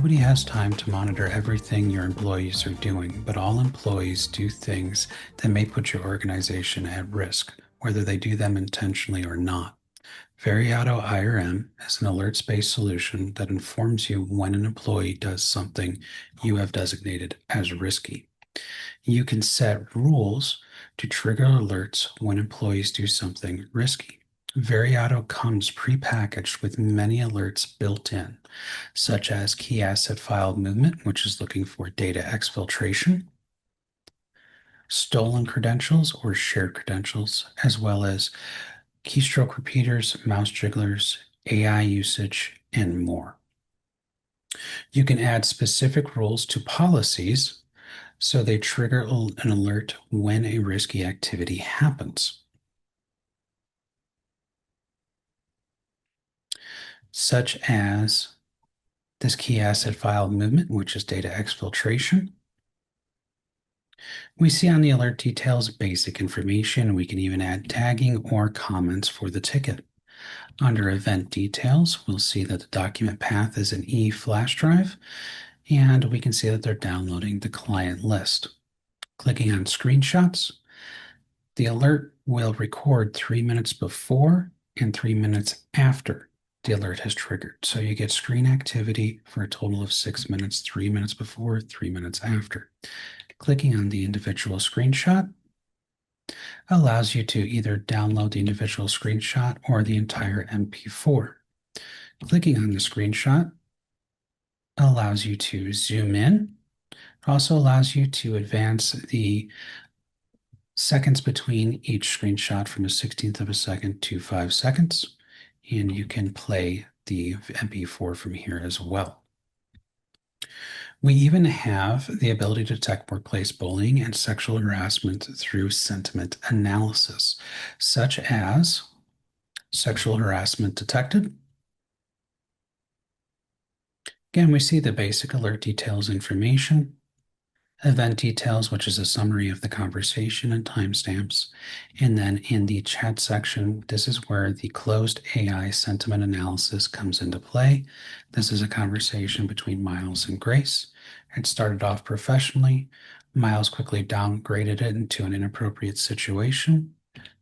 Nobody has time to monitor everything your employees are doing, but all employees do things that may put your organization at risk, whether they do them intentionally or not. Veriato IRM is an alerts-based solution that informs you when an employee does something you have designated as risky. You can set rules to trigger alerts when employees do something risky. Veriato comes prepackaged with many alerts built in, such as key asset file movement, which is looking for data exfiltration, stolen credentials or shared credentials, as well as keystroke repeaters, mouse jigglers, AI usage, and more. You can add specific rules to policies so they trigger an alert when a risky activity happens, such as this key asset file movement, which is data exfiltration. We see on the alert details basic information. We can even add tagging or comments for the ticket. Under event details, we'll see that the document path is an E flash drive, and we can see that they're downloading the client list. Clicking on screenshots, the alert will record 3 minutes before and 3 minutes after the alert has triggered. So you get screen activity for a total of 6 minutes, 3 minutes before, 3 minutes after. Clicking on the individual screenshot allows you to either download the individual screenshot or the entire MP4. Clicking on the screenshot allows you to zoom in. It also allows you to advance the seconds between each screenshot from a 16th of a second to 5 seconds. And you can play the MP4 from here as well. We even have the ability to detect workplace bullying and sexual harassment through sentiment analysis, such as sexual harassment detected. Again, we see the basic alert details information, event details, which is a summary of the conversation and timestamps. And then in the chat section, this is where the closed AI sentiment analysis comes into play. This is a conversation between Miles and Grace. It started off professionally. Miles quickly downgraded it into an inappropriate situation.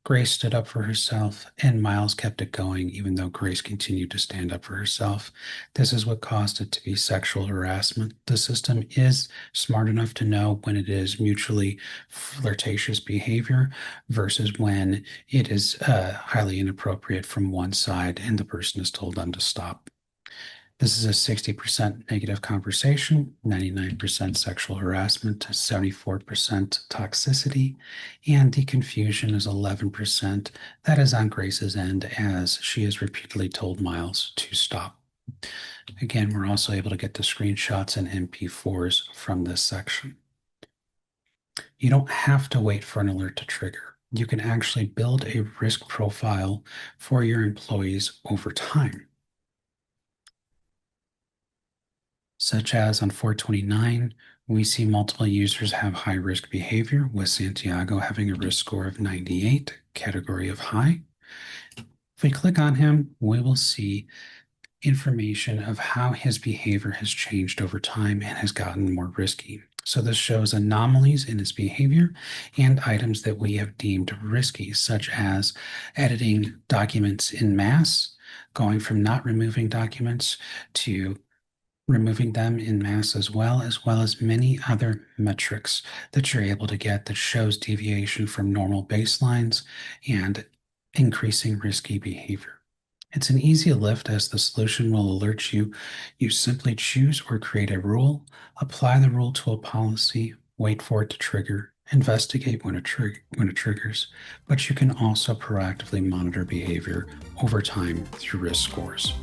Grace stood up for herself, and Miles kept it going, even though Grace continued to stand up for herself. This is what caused it to be sexual harassment. The system is smart enough to know when it is mutually flirtatious behavior versus when it is highly inappropriate from one side and the person is told them to stop. This is a 60% negative conversation, 99% sexual harassment, 74% toxicity, and the confusion is 11%. That is on Grace's end as she has repeatedly told Miles to stop. Again, we're also able to get the screenshots and MP4s from this section. You don't have to wait for an alert to trigger. You can actually build a risk profile for your employees over time. Such as on 429, we see multiple users have high risk behavior, with Santiago having a risk score of 98, category of high. If we click on him, we will see information of how his behavior has changed over time and has gotten more risky. So this shows anomalies in his behavior and items that we have deemed risky, such as editing documents in mass, going from not removing documents to removing them in mass as well as many other metrics that you're able to get that shows deviation from normal baselines and increasing risky behavior. It's an easy lift as the solution will alert you. You simply choose or create a rule, apply the rule to a policy, wait for it to trigger, investigate when it triggers, but you can also proactively monitor behavior over time through risk scores.